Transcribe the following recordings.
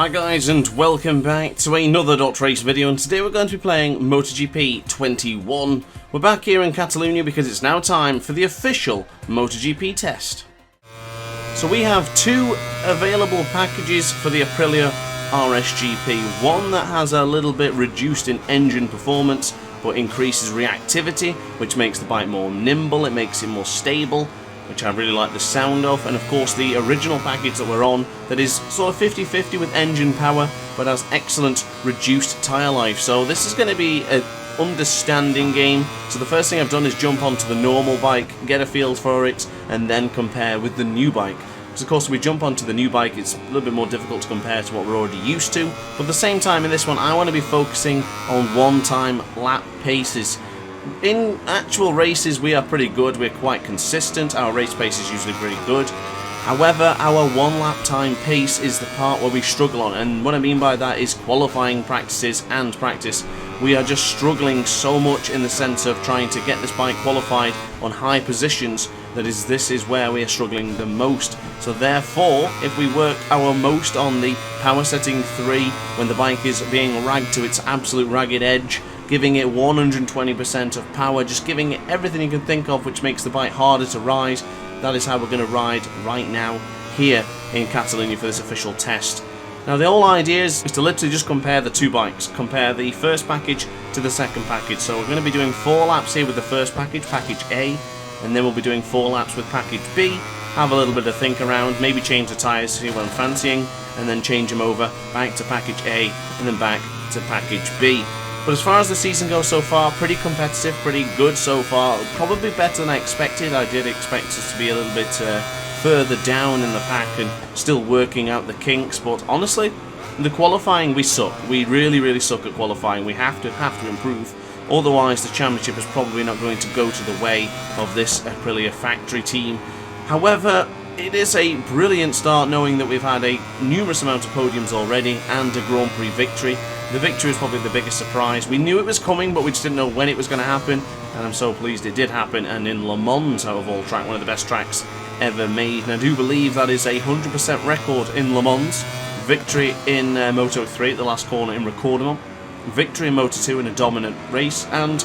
Hi guys, and welcome back to another .race video, and today we're going to be playing MotoGP 21. We're back here in Catalonia because it's now time for the official MotoGP test. So we have two available packages for the Aprilia RSGP. One that has a little bit reduced in engine performance, but increases reactivity, which makes the bike more nimble, it makes it more stable, which I really like the sound of, and of course the original package that we're on that is sort of 50-50 with engine power but has excellent reduced tyre life. So this is going to be an understanding game. So the first thing I've done is jump onto the normal bike, get a feel for it, and then compare with the new bike. Because of course if we jump onto the new bike it's a little bit more difficult to compare to what we're already used to, but at the same time in this one I want to be focusing on one-time lap paces. In actual races we are pretty good, we're quite consistent, our race pace is usually pretty good. However, our one lap time pace is the part where we struggle on, and what I mean by that is qualifying practices and practice. We are just struggling so much in the sense of trying to get this bike qualified on high positions, this is where we are struggling the most. So therefore, if we work our most on the power setting 3 when the bike is being ragged to its absolute ragged edge, giving it 120% of power, just giving it everything you can think of which makes the bike harder to ride. That is how we're going to ride right now here in Catalonia for this official test. Now the whole idea is to literally just compare the two bikes, compare the first package to the second package. So we're going to be doing 4 laps here with the first package, package A, and then we'll be doing 4 laps with package B, have a little bit of think around, maybe change the tyres to see what I'm fancying, and then change them over back to package A and then back to package B. But as far as the season goes so far, pretty competitive, pretty good so far. Probably better than I expected. I did expect us to be a little bit further down in the pack and still working out the kinks. But honestly, the qualifying we suck. We really suck at qualifying. We have to improve. Otherwise, the championship is probably not going to go to the way of this Aprilia factory team. However, it is a brilliant start knowing that we've had a numerous amount of podiums already and a Grand Prix victory. The victory is probably the biggest surprise. We knew it was coming, but we just didn't know when it was going to happen, and I'm so pleased it did happen, and in Le Mans, out of all track, one of the best tracks ever made, and I do believe that is a 100% record in Le Mans. Victory in Moto3 at the last corner in Recordement, victory in Moto2 in a dominant race, and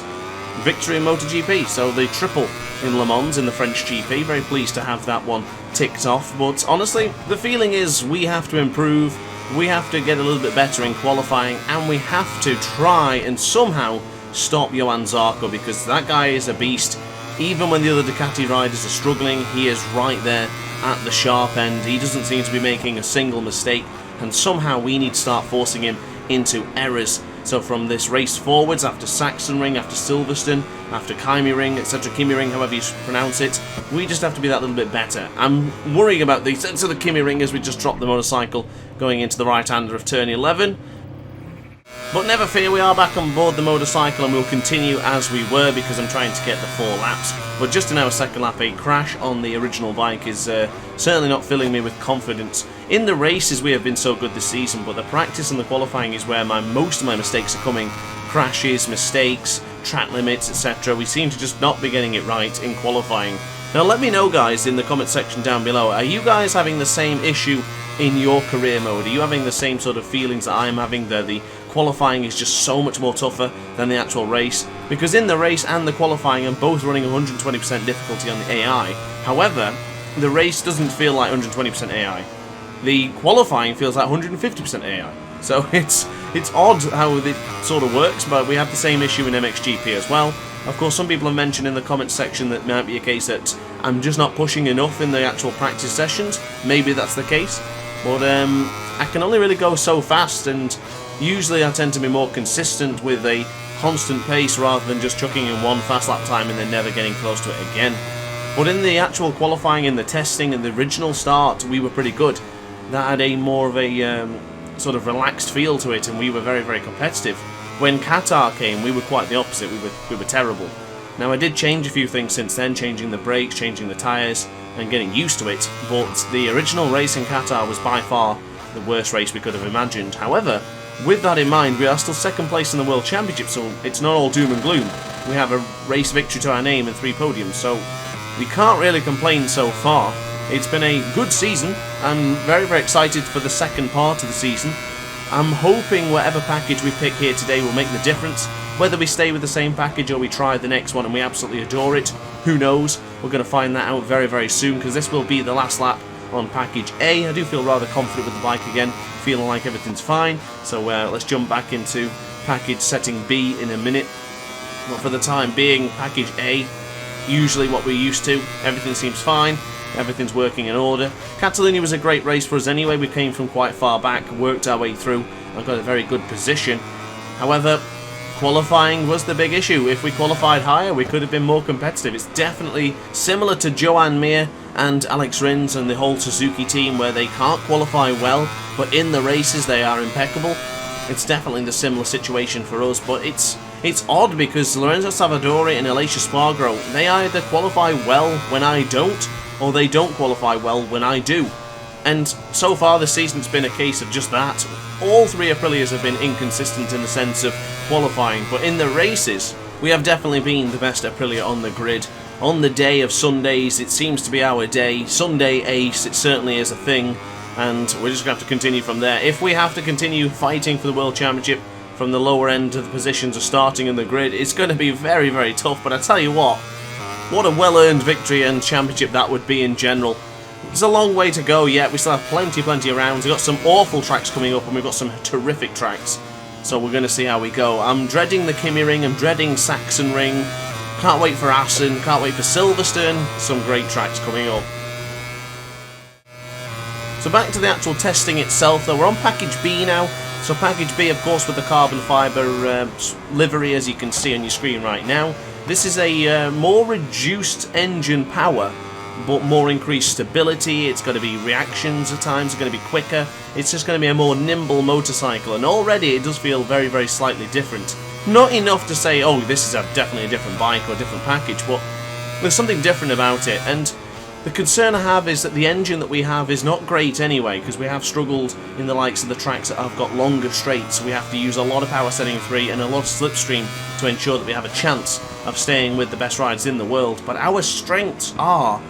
victory in MotoGP, so the triple in Le Mans in the French GP. Very pleased to have that one ticked off, but honestly, the feeling is we have to improve. We have to get a little bit better in qualifying, and we have to try and somehow stop Johann Zarco, because that guy is a beast. Even when the other Ducati riders are struggling, he is right there at the sharp end. He doesn't seem to be making a single mistake, and somehow we need to start forcing him into errors. So from this race forwards, after Sachsenring, after Silverstone, after Kimi-Ring, etc., Kimi-Ring, however you pronounce it, we just have to be that little bit better. I'm worrying about the sense of the Kimi-Ring as we just dropped the motorcycle going into the right-hander of turn 11. But never fear, we are back on board the motorcycle and we'll continue as we were because I'm trying to get the 4 laps. But just in our second lap, a crash on the original bike is certainly not filling me with confidence. In the races we have been so good this season, but the practice and the qualifying is where most of my mistakes are coming. Crashes, mistakes, track limits, etc. We seem to just not be getting it right in qualifying. Now let me know guys in the comment section down below, are you guys having the same issue in your career mode? Are you having the same sort of feelings that I'm having, that the qualifying is just so much more tougher than the actual race? Because in the race and the qualifying I'm both running 120% difficulty on the AI. However, the race doesn't feel like 120% AI. The qualifying feels like 150% AI. So it's odd how it sort of works, but we have the same issue in MXGP as well. Of course, some people have mentioned in the comments section that might be a case that I'm just not pushing enough in the actual practice sessions. Maybe that's the case, but I can only really go so fast, and usually I tend to be more consistent with a constant pace rather than just chucking in one fast lap time and then never getting close to it again. But in the actual qualifying, in the testing, and the original start, we were pretty good. That had a more of a sort of relaxed feel to it, and we were very competitive. When Qatar came, we were quite the opposite. We were terrible. Now I did change a few things since then, changing the brakes, changing the tyres, and getting used to it. But the original race in Qatar was by far the worst race we could have imagined. However, with that in mind, we are still second place in the World Championship, so it's not all doom and gloom. We have a race victory to our name and 3 podiums, so we can't really complain so far. It's been a good season. I'm very, very excited for the second part of the season. I'm hoping whatever package we pick here today will make the difference. Whether we stay with the same package or we try the next one and we absolutely adore it, who knows? We're going to find that out very, very soon, because this will be the last lap on package A. I do feel rather confident with the bike again, feeling like everything's fine. So let's jump back into package setting B in a minute. But for the time being, package A, usually what we're used to. Everything seems fine. Everything's working in order. Catalonia was a great race for us anyway. We came from quite far back, worked our way through, and got a very good position. However, qualifying was the big issue. If we qualified higher, we could have been more competitive. It's definitely similar to Joan Mir and Alex Rins and the whole Suzuki team, where they can't qualify well, but in the races they are impeccable. It's definitely the similar situation for us, but it's odd because Lorenzo Savadori and Aleix Espargaro, they either qualify well when I don't, or they don't qualify well when I do. And so far this season it's been a case of just that. All three Aprilias have been inconsistent in the sense of qualifying, but in the races we have definitely been the best Aprilia on the grid. On the day of Sundays, it seems to be our day. Sunday ace, it certainly is a thing, and we're just going to have to continue from there. If we have to continue fighting for the World Championship from the lower end of the positions of starting in the grid, it's going to be very, very tough, but I tell you what a well-earned victory and championship that would be in general. There's a long way to go yet. We still have plenty of rounds. We've got some awful tracks coming up, and we've got some terrific tracks. So we're going to see how we go. I'm dreading the Kimi Ring. I'm dreading Sachsenring. Can't wait for Assen. Can't wait for Silverstone. Some great tracks coming up. So back to the actual testing itself, though. We're on package B now. So package B, of course, with the carbon fibre livery, as you can see on your screen right now. This is a more reduced engine power, but more increased stability. It's going to be reactions at times are going to be quicker. It's just going to be a more nimble motorcycle, and already it does feel very, very slightly different. Not enough to say, oh, this is definitely a different bike or a different package, but there's something different about it. And the concern I have is that the engine that we have is not great anyway, because we have struggled in the likes of the tracks that have got longer straights. We have to use a lot of power setting 3 and a lot of slipstream to ensure that we have a chance of staying with the best riders in the world. But our strengths are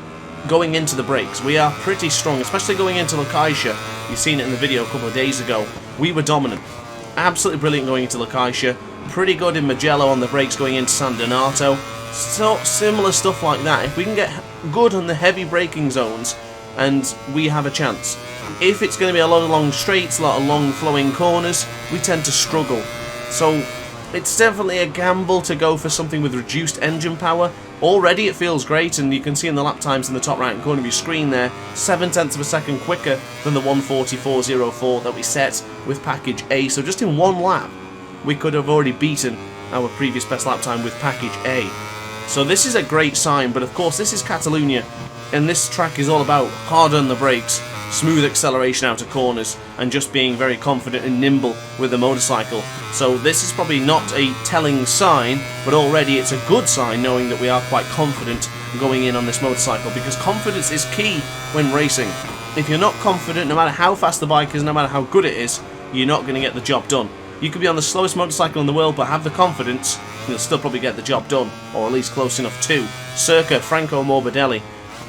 going into the brakes. We are pretty strong, especially going into Lokaisha. You've seen it in the video a couple of days ago. We were dominant. Absolutely brilliant going into Lokaisha. Pretty good in Mugello on the brakes going into San Donato. So similar stuff like that. If we can get good on the heavy braking zones, and we have a chance. If it's going to be a lot of long straights, a lot of long flowing corners, we tend to struggle. So it's definitely a gamble to go for something with reduced engine power. Already it feels great, and you can see in the lap times in the top right hand corner of your screen there, 0.7 of a second quicker than the 1:44.04 that we set with package A. So just in one lap we could have already beaten our previous best lap time with package A. So this is a great sign, but of course this is Catalonia, and this track is all about hard on the brakes, smooth acceleration out of corners, and just being very confident and nimble with the motorcycle. So this is probably not a telling sign, but already it's a good sign knowing that we are quite confident going in on this motorcycle, because confidence is key when racing. If you're not confident, no matter how fast the bike is, no matter how good it is, you're not going to get the job done. You could be on the slowest motorcycle in the world, but have the confidence, you'll still probably get the job done, or at least close enough to. Circa Franco Morbidelli,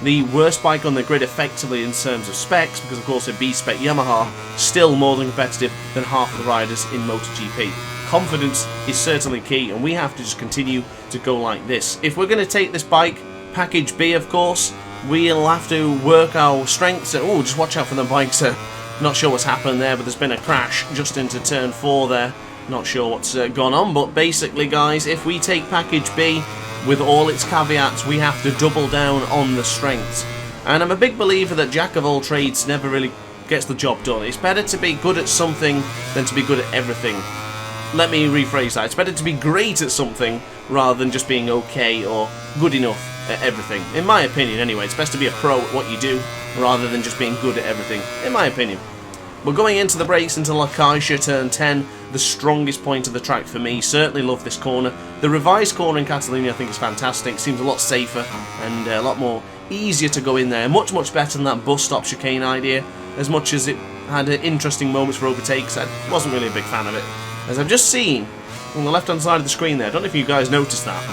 the worst bike on the grid effectively in terms of specs, because of course a B-spec Yamaha, still more than competitive than half of the riders in MotoGP. Confidence is certainly key, and we have to just continue to go like this. If we're going to take this bike, package B of course, we'll have to work our strengths. Oh, just watch out for the bikes. Not sure what's happened there, but there's been a crash just into turn 4 there. Not sure what's gone on, but basically guys, if we take package B with all its caveats, we have to double down on the strengths. And I'm a big believer that jack of all trades never really gets the job done. It's better to be good at something than to be good at everything. Let me rephrase that. It's better to be great at something rather than just being okay or good enough at everything. In my opinion anyway, it's best to be a pro at what you do rather than just being good at everything, in my opinion. We're going into the brakes into Lokaisha turn 10, the strongest point of the track for me. Certainly love this corner. The revised corner in Catalonia I think is fantastic. Seems a lot safer and a lot more easier to go in there. Much, much better than that bus stop chicane idea. As much as it had interesting moments for overtakes, I wasn't really a big fan of it. As I've just seen on the left hand side of the screen there, I don't know if you guys noticed that,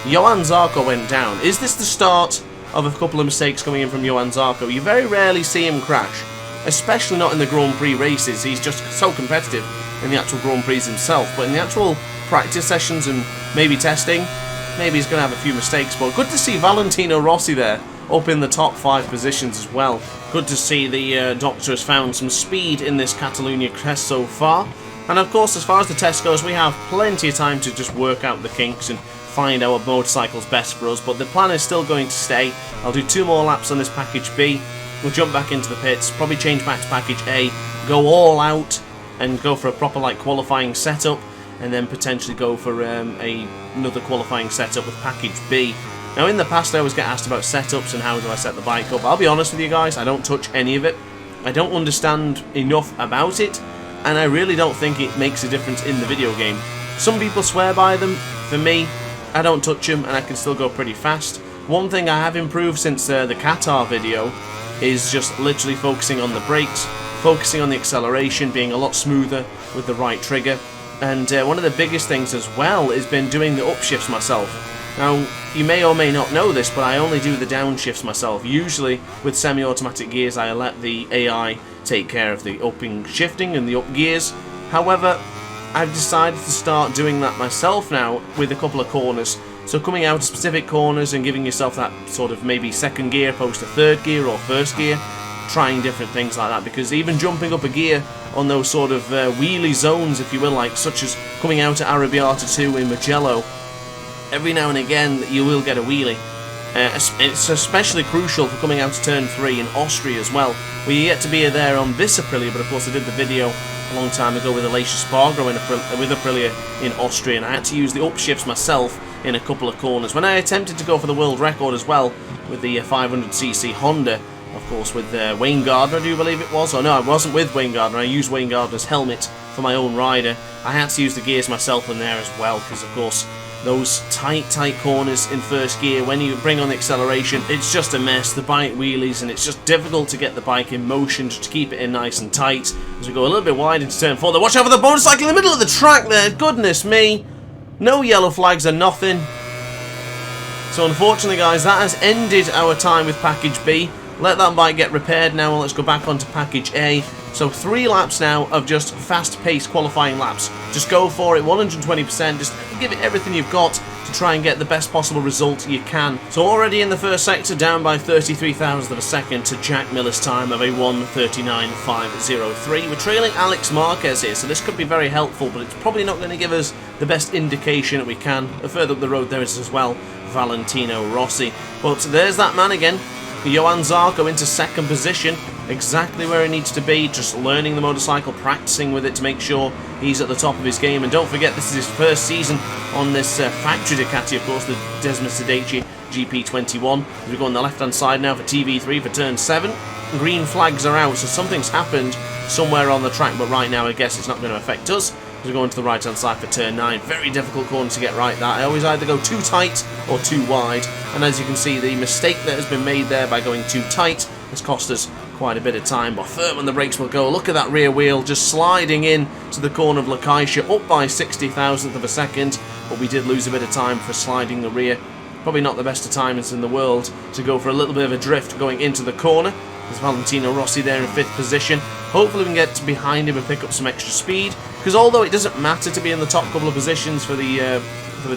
Johan Zarco went down. Is this the start of a couple of mistakes coming in from Johann Zarco. You very rarely see him crash, especially not in the Grand Prix races. He's just so competitive in the actual Grand Prix himself, but in the actual practice sessions and maybe testing, maybe he's going to have a few mistakes. But good to see Valentino Rossi there, up in the top 5 positions as well. Good to see the Doctor has found some speed in this Catalunya test so far. And of course, as far as the test goes, we have plenty of time to just work out the kinks and find our motorcycle's best for us. But the plan is still going to stay. I'll do 2 more laps on this package B. We'll jump back into the pits, probably change back to package A, go all out and go for a proper qualifying setup, and then potentially go for another qualifying setup with package B. Now in the past I always get asked about setups and how do I set the bike up. I'll be honest with you guys, I don't touch any of it. I don't understand enough about it, and I really don't think it makes a difference in the video game. Some people swear by them. For me, I don't touch them and I can still go pretty fast. One thing I have improved since the Qatar video is just literally focusing on the brakes, focusing on the acceleration, being a lot smoother with the right trigger. And one of the biggest things as well has been doing the upshifts myself. Now, you may or may not know this, but I only do the downshifts myself. Usually, with semi-automatic gears, I let the AI take care of the upping, shifting and the up gears. However, I've decided to start doing that myself now with a couple of corners. So coming out of specific corners and giving yourself that sort of maybe second gear opposed to third gear or first gear, trying different things like that, because even jumping up a gear on those sort of wheelie zones, if you will, such as coming out at Arrabbiata 2 in Mugello, every now and again you will get a wheelie. It's especially crucial for coming out to turn 3 in Austria as well. We yet to be there on this Aprilia, but of course I did the video a long time ago with Alicia Spargo with Aprilia in Austria, and I had to use the upshifts myself in a couple of corners. When I attempted to go for the world record as well with the 500cc Honda, of course with Wayne Gardner, I do believe it was. Oh no, I wasn't with Wayne Gardner, I used Wayne Gardner's helmet for my own rider. I had to use the gears myself in there as well, because of course those tight corners in first gear, when you bring on the acceleration, it's just a mess. The bike wheelies, and it's just difficult to get the bike in motion, to keep it in nice and tight. As we go a little bit wide into turn 4, watch out for the motorcycle in the middle of the track there, goodness me. No yellow flags or nothing. So unfortunately guys, that has ended our time with package B. Let that bike get repaired now, and let's go back onto package A. So 3 laps now of just fast-paced qualifying laps. Just go for it, 120%, just give it everything you've got to try and get the best possible result you can. So already in the first sector, down by 33 thousandths of a second to Jack Miller's time of a 1:39.503. We're trailing Alex Marquez here, so this could be very helpful, but it's probably not going to give us the best indication that we can. Further up the road there is as well Valentino Rossi. But there's that man again. Johann Zarco into second position, exactly where he needs to be, just learning the motorcycle, practicing with it to make sure he's at the top of his game. And don't forget, this is his first season on this factory Ducati, of course, the Desmond Tedeschi GP21. As we go on the left hand side now for TV3 for turn 7. Green flags are out, so something's happened somewhere on the track, but right now I guess it's not going to affect us. As we go into the right hand side for turn 9, very difficult corner to get right that. I always either go too tight or too wide, and as you can see, the mistake that has been made there by going too tight has cost us quite a bit of time. But firm on the brakes will go. Look at that rear wheel just sliding in to the corner of Lakaisha, up by 60 thousandths of a second, but we did lose a bit of time for sliding the rear. Probably not the best of timings in the world to go for a little bit of a drift going into the corner. There's Valentino Rossi there in 5th position. Hopefully we can get behind him and pick up some extra speed, because although it doesn't matter to be in the top couple of positions for the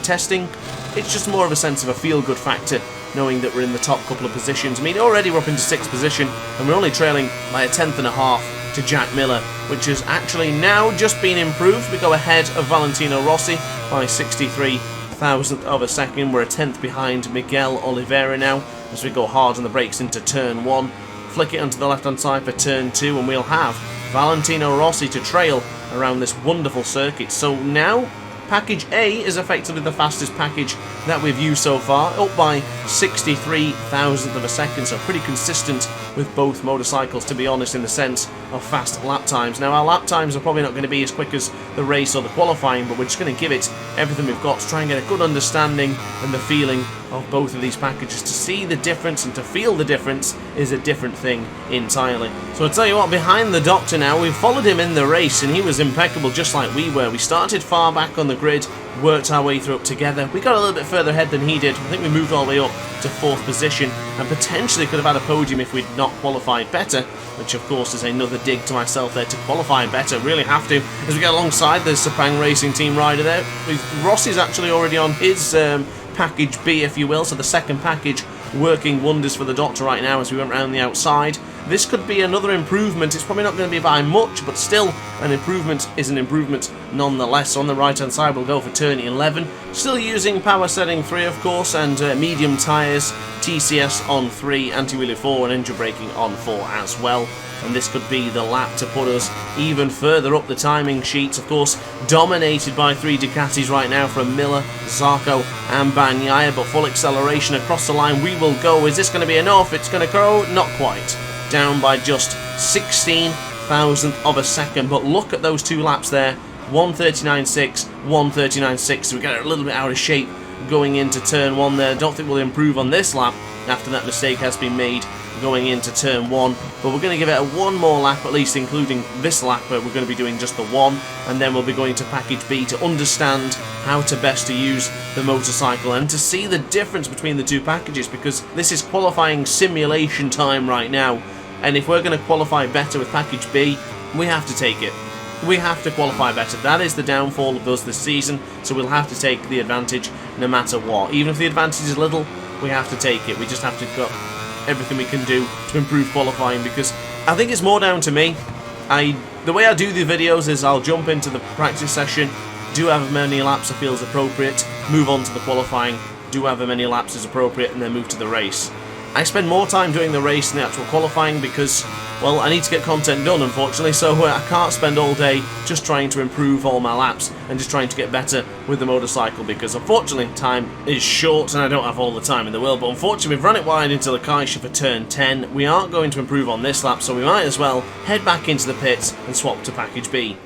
testing, it's just more of a sense of a feel-good factor knowing that we're in the top couple of positions. I mean, already we're up into 6th position, and we're only trailing by a 1/10.5 to Jack Miller, which has actually now just been improved. We go ahead of Valentino Rossi by 63 thousandths of a second. We're a 10th behind Miguel Oliveira now, as we go hard on the brakes into turn 1. Flick it onto the left hand side for turn 2, and we'll have Valentino Rossi to trail around this wonderful circuit. So now package A is effectively the fastest package that we've used so far, up by 63 thousandths of a second, so pretty consistent with both motorcycles, to be honest, in the sense of fast lap times. Now our lap times are probably not going to be as quick as the race or the qualifying, but we're just going to give it everything we've got to try and get a good understanding and the feeling of both of these packages. To see the difference and to feel the difference is a different thing entirely. So I'll tell you what, behind the Doctor now, we've followed him in the race and he was impeccable just like we were. We started far back on the grid, worked our way through up together. We got a little bit further ahead than he did. I think we moved all the way up to 4th position and potentially could have had a podium if we'd not qualified better, which of course is another dig to myself there to qualify better. Really have to. As we get alongside the Sepang Racing Team rider there, Rossi's actually already on his package B, if you will, so the second package working wonders for the Doctor right now as we went around the outside. This could be another improvement. It's probably not going to be by much, but still an improvement is an improvement nonetheless. On the right hand side we'll go for turn 11, still using power setting 3 of course, and medium tyres, TCS on 3, anti-wheelie 4 and engine braking on 4 as well. And this could be the lap to put us even further up the timing sheets. Of course, dominated by 3 Ducatis right now from Miller, Zarco and Bagnaia, but full acceleration across the line we will go. Is this going to be enough? It's going to go, not quite. Down by just 16,000th of a second, but look at those 2 laps there. 1:39.6, 1:39.6, so we get a little bit out of shape going into turn 1 there. Don't think we'll improve on this lap after that mistake has been made going into turn 1, but we're going to give it a 1 more lap at least, including this lap where we're going to be doing just the 1, and then we'll be going to package B to understand how to best to use the motorcycle and to see the difference between the 2 packages, because this is qualifying simulation time right now, and if we're going to qualify better with package B, we have to take it. We have to qualify better. That is the downfall of us this season, so we'll have to take the advantage no matter what. Even if the advantage is little, we have to take it. We just have to go everything we can do to improve qualifying, because I think it's more down to me. The way I do the videos is I'll jump into the practice session, do however many laps I feel is appropriate, move on to the qualifying, do however many laps is appropriate, and then move to the race. I spend more time doing the race than the actual qualifying because, well, I need to get content done, unfortunately, so I can't spend all day just trying to improve all my laps and just trying to get better with the motorcycle, because unfortunately time is short and I don't have all the time in the world. But unfortunately we've run it wide into the Kaisha for turn 10. We aren't going to improve on this lap, so we might as well head back into the pits and swap to package B.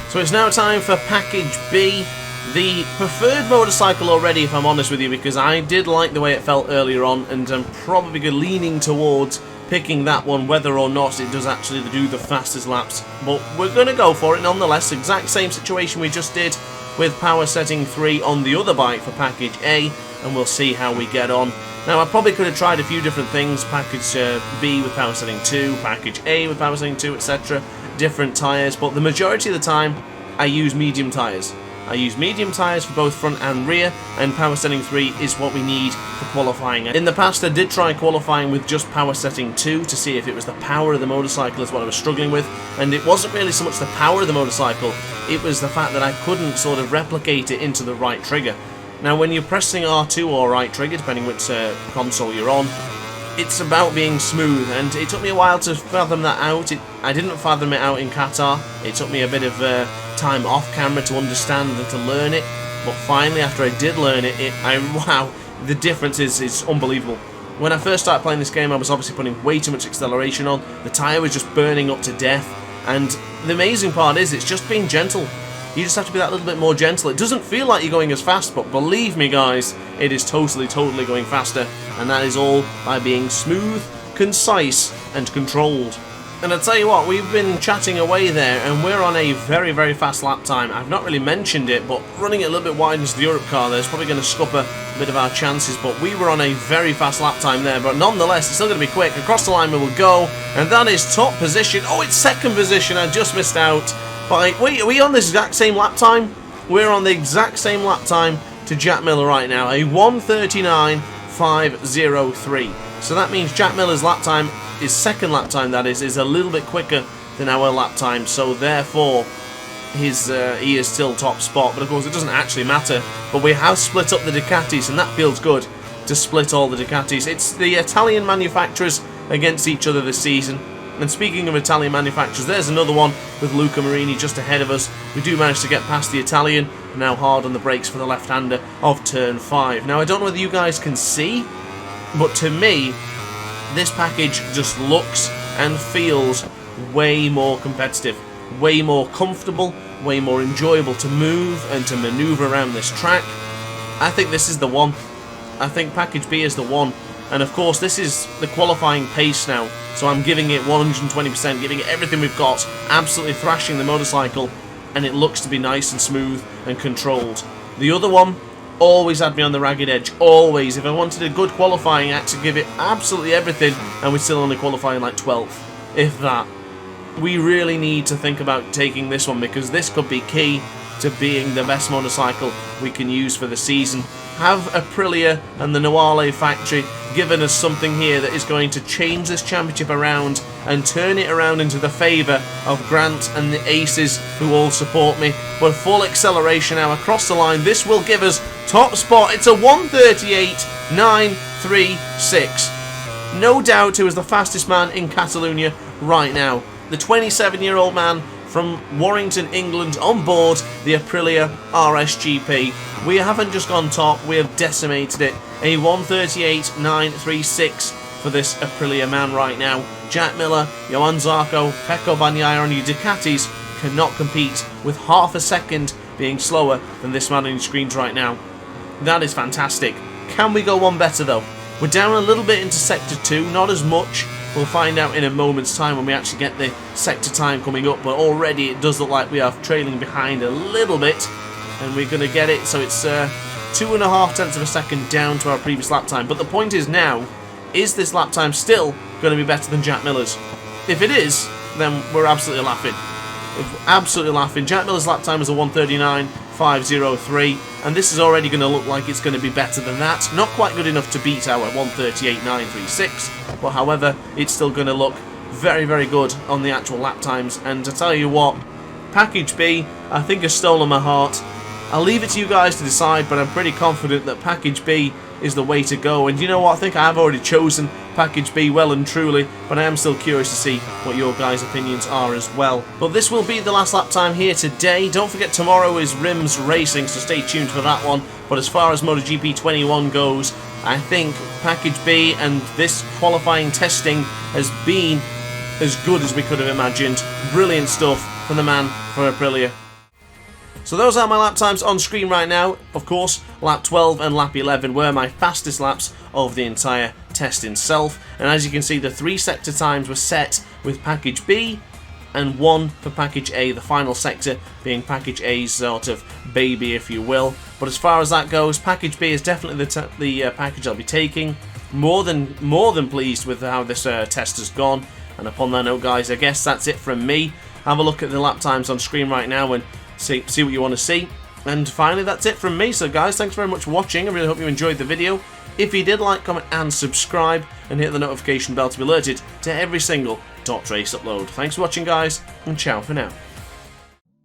So it's now time for package B. The preferred motorcycle already, if I'm honest with you, because I did like the way it felt earlier on, and I'm probably leaning towards picking that one, whether or not it does actually do the fastest laps. But we're going to go for it nonetheless. Exact same situation we just did with power setting 3 on the other bike for package A, and we'll see how we get on. Now, I probably could have tried a few different things, package B with power setting 2, package A with power setting 2, etc. Different tyres, but the majority of the time I use medium tyres. I use medium tyres for both front and rear, and power setting 3 is what we need for qualifying. In the past I did try qualifying with just power setting 2 to see if it was the power of the motorcycle is what I was struggling with, and it wasn't really so much the power of the motorcycle, it was the fact that I couldn't sort of replicate it into the right trigger. Now when you're pressing R2 or right trigger, depending which console you're on, it's about being smooth, and it took me a while to fathom that out. I didn't fathom it out in Qatar. It took me a bit of time off camera to understand and to learn it, but finally after I did learn it, wow, the difference is unbelievable. When I first started playing this game I was obviously putting way too much acceleration on, the tyre was just burning up to death, and the amazing part is it's just being gentle. You just have to be that little bit more gentle. It doesn't feel like you're going as fast, but believe me guys, it is totally going faster, and that is all by being smooth, concise and controlled. And I tell you what, we've been chatting away there, and we're on a very fast lap time. I've not really mentioned it, but running it a little bit wide into the Europe car there is probably going to scupper a bit of our chances, but we were on a very fast lap time there, but nonetheless, it's still going to be quick. Across the line we will go, and that is top position. Oh, it's second position, I just missed out. But wait, are we on the exact same lap time? We're on the exact same lap time to Jack Miller right now, a 1:39.503. So that means Jack Miller's lap time, his second lap time that is a little bit quicker than our lap time, so therefore he is still top spot. But of course it doesn't actually matter, but we have split up the Ducatis, and that feels good to split all the Ducatis. It's the Italian manufacturers against each other this season. And speaking of Italian manufacturers, there's another one with Luca Marini just ahead of us. We do manage to get past the Italian, now hard on the brakes for the left-hander of turn 5. Now I don't know whether you guys can see, but to me this package just looks and feels way more competitive, way more comfortable, way more enjoyable to move and to maneuver around this track. I think this is the one. I think package B is the one. And of course this is the qualifying pace now, so I'm giving it 120%, giving it everything we've got, absolutely thrashing the motorcycle. and it looks to be nice and smooth and controlled. The other one always had me on the ragged edge, always. If I wanted a good qualifying, I had to give it absolutely everything, and we're still only qualifying like 12th, if that. We really need to think about taking this one, because this could be key to being the best motorcycle we can use for the season. Have Aprilia and the Noale factory given us something here that is going to change this championship around and turn it around into the favour of Grant and the aces who all support me. But full acceleration now across the line. This will give us top spot. It's a 1:38.936. No doubt who is the fastest man in Catalonia right now. The 27-year-old man from Warrington, England, on board the Aprilia RSGP. We haven't just gone top, we have decimated it. A 1:38.936 for this Aprilia man right now. Jack Miller, Johan Zarco, Pecco Bagnaia on your Ducatis cannot compete with half a second being slower than this man on your screens right now. That is fantastic. Can we go one better though? We're down a little bit into Sector 2, not as much. We'll find out in a moment's time when we actually get the sector time coming up, but already it does look like we are trailing behind a little bit, and we're going to get it, so it's 2.5 tenths of a second down to our previous lap time. But the point is now, is this lap time still going to be better than Jack Miller's? If it is, then we're absolutely laughing. Absolutely laughing. Jack Miller's lap time was a 1:39.503, and this is already going to look like it's going to be better than that. Not quite good enough to beat our 1:38.936, but however, it's still going to look very, very good on the actual lap times. And to tell you what, Package B, I think, has stolen my heart. I'll leave it to you guys to decide, but I'm pretty confident that Package B is the way to go. And you know what, I think I have already chosen Package B well and truly, but I am still curious to see what your guys' opinions are as well. But this will be the last lap time here today. Don't forget, tomorrow is Rims Racing, so stay tuned for that one. But as far as MotoGP 21 goes, I think Package B and this qualifying testing has been as good as we could have imagined. Brilliant stuff from the man from Aprilia. So those are my lap times on screen right now. Of course, lap 12 and lap 11 were my fastest laps of the entire test itself. And as you can see, the 3 sector times were set with Package B and 1 for Package A, the final sector being Package A's sort of baby, if you will. But as far as that goes, Package B is definitely the package I'll be taking. More than pleased with how this test has gone. And upon that note, guys, I guess that's it from me. Have a look at the lap times on screen right now and see what you want to see. And finally, that's it from me. So guys, thanks very much for watching. I really hope you enjoyed the video. If you did, like, comment and subscribe, and hit the notification bell to be alerted to every single .race upload. Thanks for watching, guys, and ciao for now.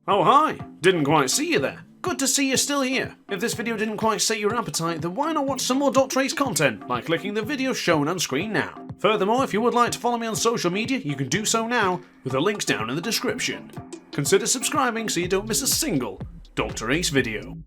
Oh hi, didn't quite see you there. Good to see you're still here. If this video didn't quite sate your appetite, then why not watch some more .race content by clicking the video shown on screen now. Furthermore, if you would like to follow me on social media, you can do so now with the links down in the description. Consider subscribing so you don't miss a single Dr. Ace video.